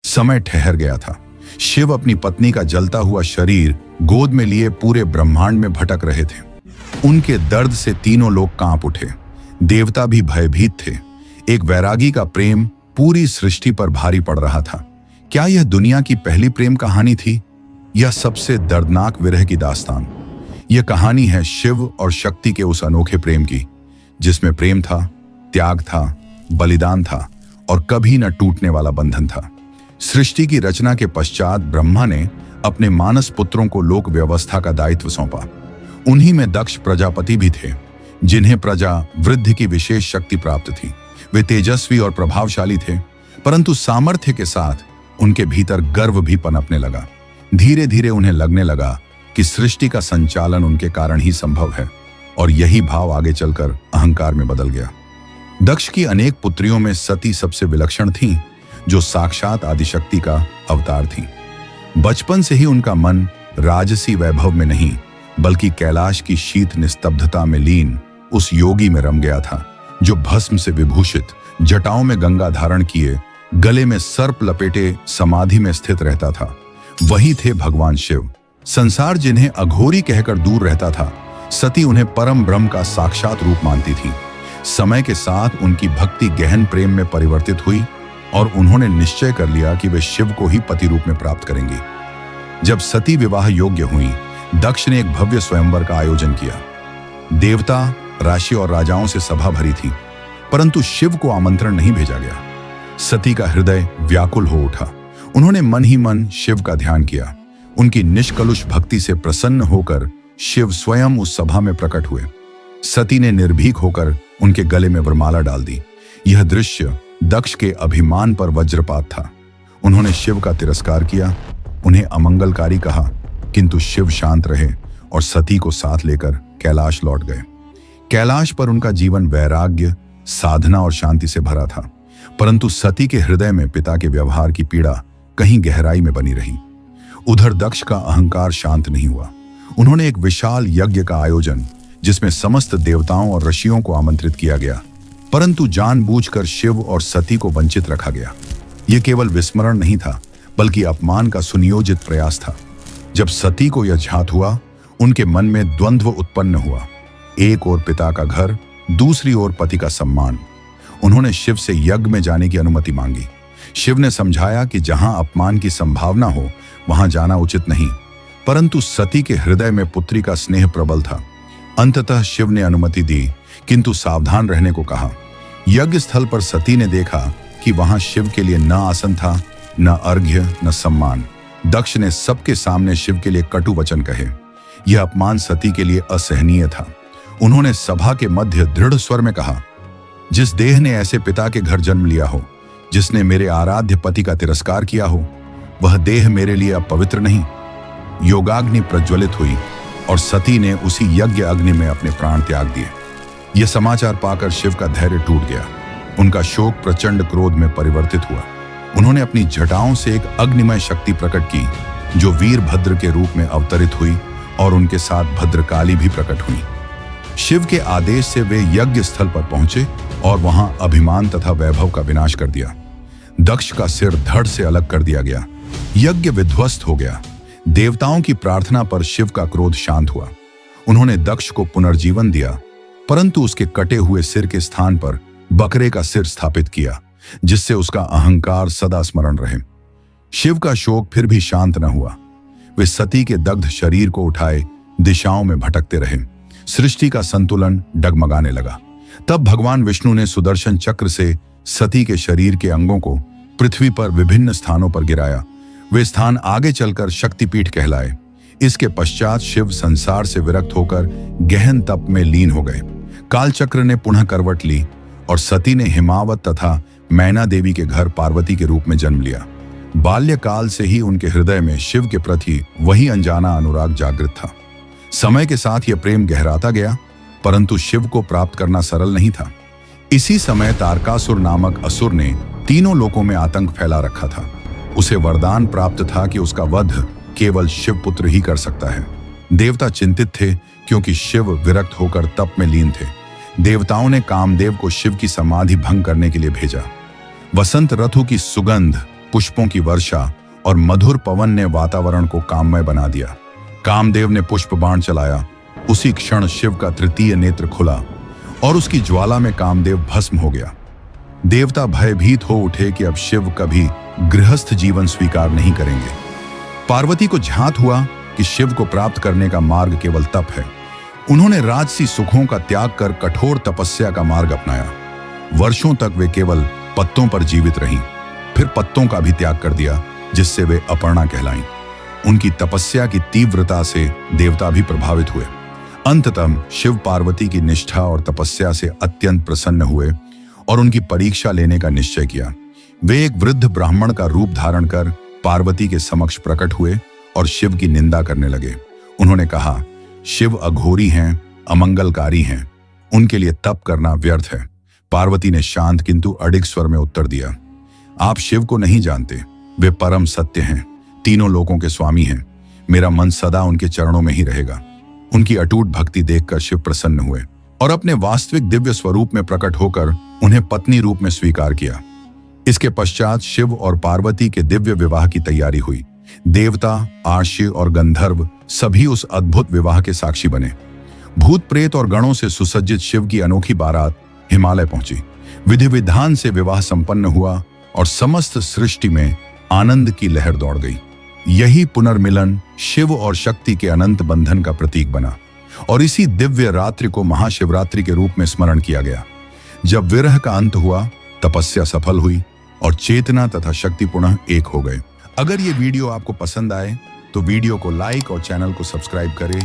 समय ठहर गया था। शिव अपनी पत्नी का जलता हुआ शरीर गोद में लिए पूरे ब्रह्मांड में भटक रहे थे। उनके दर्द से तीनों लोग कांप उठे। देवता भी भयभीत थे। एक वैरागी का प्रेम पूरी सृष्टि पर भारी पड़ रहा था। क्या यह दुनिया की पहली प्रेम कहानी थी? यह सबसे दर्दनाक विरह की दास्तान। यह कहानी है शिव और शक्ति के उस अनोखे प्रेम की, जिसमें प्रेम था, त्याग था, बलिदान था और कभी न टूटने वाला बंधन था। सृष्टि की रचना के पश्चात ब्रह्मा ने अपने मानस पुत्रों को लोक व्यवस्था का दायित्व सौंपा। उन्हीं में दक्ष प्रजापति भी थे, जिन्हें प्रजा वृद्धि की विशेष शक्ति प्राप्त थी। वे तेजस्वी और प्रभावशाली थे, परंतु सामर्थ्य के साथ उनके भीतर गर्व भी पनपने लगा। धीरे धीरे उन्हें लगने लगा कि सृष्टि का संचालन उनके कारण ही संभव है, और यही भाव आगे चलकर अहंकार में बदल गया। दक्ष की अनेक पुत्रियों में सती सबसे विलक्षण थीं, जो साक्षात आदिशक्ति का अवतार थीं। बचपन से ही उनका मन राजसी वैभव में नहीं, बल्कि कैलाश की शीत निस्तब्धता में लीन उस योगी में रम गया था, जो भस्म से विभूषित, जटाओं में गंगा धारण किए, गले में सर्प लपेटे समाधि में स्थित रहता था। वही थे भगवान शिव। संसार जिन्हें अघोरी कहकर दूर रहता था, सती उन्हें परम ब्रह्म का साक्षात रूप मानती थी। समय के साथ उनकी भक्ति गहन प्रेम में परिवर्तित हुई और उन्होंने निश्चय कर लिया कि वे शिव को ही पति रूप में प्राप्त करेंगी। जब सती विवाह योग्य हुई, दक्ष ने एक भव्य स्वयंवर का आयोजन किया। देवता, राशि और राजाओं से सभा भरी थी, परंतु शिव को आमंत्रण नहीं भेजा गया। सती का हृदय व्याकुल हो उठा। उन्होंने मन ही मन शिव का ध्यान किया। उनकी निष्कलुष भक्ति से प्रसन्न होकर शिव स्वयं उस सभा में प्रकट हुए। सती ने निर्भीक होकर उनके गले में वरमाला डाल दी। यह दृश्य दक्ष के अभिमान पर वज्रपात था। उन्होंने शिव का तिरस्कार किया, उन्हें अमंगलकारी कहा, किंतु शिव शांत रहे और सती को साथ लेकर कैलाश लौट गए। कैलाश पर उनका जीवन वैराग्य, साधना और शांति से भरा था, परंतु सती के हृदय में पिता के व्यवहार की पीड़ा कहीं गहराई में बनी रही। उधर दक्ष का अहंकार शांत नहीं हुआ। उन्होंने एक विशाल यज्ञ का आयोजन, जिसमें समस्त देवताओं और ऋषियों को आमंत्रित किया गया, परंतु जानबूझकर शिव और सती को वंचित रखा गया। यह केवल विस्मरण नहीं था, बल्कि अपमान का सुनियोजित प्रयास था। जब सती को यह ज्ञात हुआ, उनके मन में द्वंद्व उत्पन्न हुआ। एक ओर पिता का घर, दूसरी ओर पति का सम्मान। उन्होंने शिव से यज्ञ में जाने की अनुमति मांगी। शिव ने समझाया कि जहां अपमान की संभावना हो, वहां जाना उचित नहीं, परंतु सती के हृदय में पुत्री का स्नेह प्रबल था। अंततः शिव ने अनुमति दी, किंतु सावधान रहने को कहा। यज्ञ स्थल पर सती ने देखा कि वहां शिव के लिए न आसन था, न अर्घ्य, न सम्मान। दक्ष ने सबके सामने शिव के लिए कटु वचन कहे। यह अपमान सती के लिए असहनीय था। उन्होंने सभा के मध्य दृढ़ स्वर में कहा, जिस देह ने ऐसे पिता के घर जन्म लिया हो, जिसने मेरे आराध्य पति का तिरस्कार किया हो, वह देह मेरे लिए अब पवित्र नहीं। योगाग्नि प्रज्वलित हुई और सती ने उसी यज्ञ अग्नि में अपने प्राण त्याग दिए। यह समाचार पाकर शिव का धैर्य टूट गया। उनका शोक प्रचंड क्रोध में परिवर्तित हुआ। उन्होंने अपनी जटाओं से एक अग्निमय शक्ति प्रकट की, जो वीरभद्र के रूप में अवतरित हुई, और उनके साथ भद्रकाली भी प्रकट हुई। शिव के आदेश से वे यज्ञ स्थल पर पहुंचे और वहां अभिमान तथा वैभव का विनाश कर दिया। दक्ष का सिर धड़ से अलग कर दिया गया। यज्ञ विध्वस्त हो गया। देवताओं की प्रार्थना पर शिव का क्रोध शांत हुआ। उन्होंने दक्ष को पुनर्जीवन दिया, परंतु उसके कटे हुए सिर के स्थान पर बकरे का सिर स्थापित किया, जिससे उसका अहंकार सदा स्मरण रहे। शिव का शोक फिर भी शांत न हुआ। वे सती के दग्ध शरीर को उठाए दिशाओं में भटकते रहे। सृष्टि का संतुलन डगमगाने लगा। तब भगवान विष्णु ने सुदर्शन चक्र से सती के शरीर के अंगों को पृथ्वी पर विभिन्न स्थानों पर गिराया। वे स्थान आगे चलकर शक्तिपीठ कहलाए। इसके पश्चात शिव संसार से विरक्त होकर गहन तप में लीन हो गए। कालचक्र ने पुनः करवट ली और सती ने हिमावत तथा मैना देवी के घर पार्वती के रूप में जन्म लिया। बाल्यकाल से ही उनके हृदय में शिव के प्रति वही अनजाना अनुराग जागृत था। समय के साथ यह प्रेम गहराता गया, परंतु शिव को प्राप्त करना सरल नहीं था। इसी समय तारकासुर नामक असुर ने तीनों लोकों में आतंक फैला रखा था। उसे वरदान प्राप्त था कि उसका वध केवल शिव पुत्र ही कर सकता है। देवता चिंतित थे, क्योंकि शिव विरक्त होकर तप में लीन थे। देवताओं ने कामदेव को शिव की समाधि भंग करने के लिए भेजा। वसंत ऋतु की सुगंध पुष्पों की वर्षा और मधुर पवन ने वातावरण को काममय बना दिया। कामदेव ने पुष्प बाण चलाया। उसी क्षण शिव का तृतीय नेत्र खुला और उसकी ज्वाला में कामदेव भस्म हो गया। देवता भयभीत हो उठे कि अब शिव कभी गृहस्थ जीवन स्वीकार नहीं करेंगे। पार्वती को झांत हुआ कि शिव को प्राप्त करने का मार्ग केवल तप है। उन्होंने राजसी सुखों का त्याग कर कठोर तपस्या का मार्ग अपनाया। वर्षों तक वे केवल पत्तों पर जीवित रहीं, फिर पत्तों का भी त्याग कर दिया, जिससे वे अपर्णा कहलाईं। उनकी तपस्या की तीव्रता से देवता भी प्रभावित हुए। अंततः शिव पार्वती की निष्ठा और तपस्या से अत्यंत प्रसन्न हुए और उनकी परीक्षा लेने का निश्चय किया। वे एक वृद्ध ब्राह्मण का रूप धारण कर पार्वती के समक्ष प्रकट हुए और शिव की निंदा करने लगे। उन्होंने कहा, शिव अघोरी हैं, अमंगलकारी हैं, उनके लिए तप करना व्यर्थ है। पार्वती ने शांत किंतु अडिग स्वर में उत्तर दिया, आप शिव को नहीं जानते, वे परम सत्य हैं, तीनों लोकों के स्वामी हैं। मेरा मन सदा उनके चरणों में ही रहेगा। उनकी अटूट भक्ति देखकर शिव प्रसन्न हुए और अपने वास्तविक दिव्य स्वरूप में प्रकट होकर उन्हें पत्नी रूप में स्वीकार किया। इसके पश्चात शिव और पार्वती के दिव्य विवाह की तैयारी हुई। देवता, आर्षि और गंधर्व सभी उस अद्भुत विवाह के साक्षी बने। भूत प्रेत और गणों से सुसज्जित शिव की अनोखी बारात हिमालय पहुंची। विधि विधान से विवाह संपन्न हुआ और समस्त सृष्टि में आनंद की लहर दौड़ गई। यही पुनर्मिलन शिव और शक्ति के अनंत बंधन का प्रतीक बना और इसी दिव्य रात्रि को महाशिवरात्रि के रूप में स्मरण किया गया। जब विरह का अंत हुआ, तपस्या सफल हुई और चेतना तथा शक्ति पुनः एक हो गए। अगर ये वीडियो आपको पसंद आए तो वीडियो को लाइक और चैनल को सब्सक्राइब करें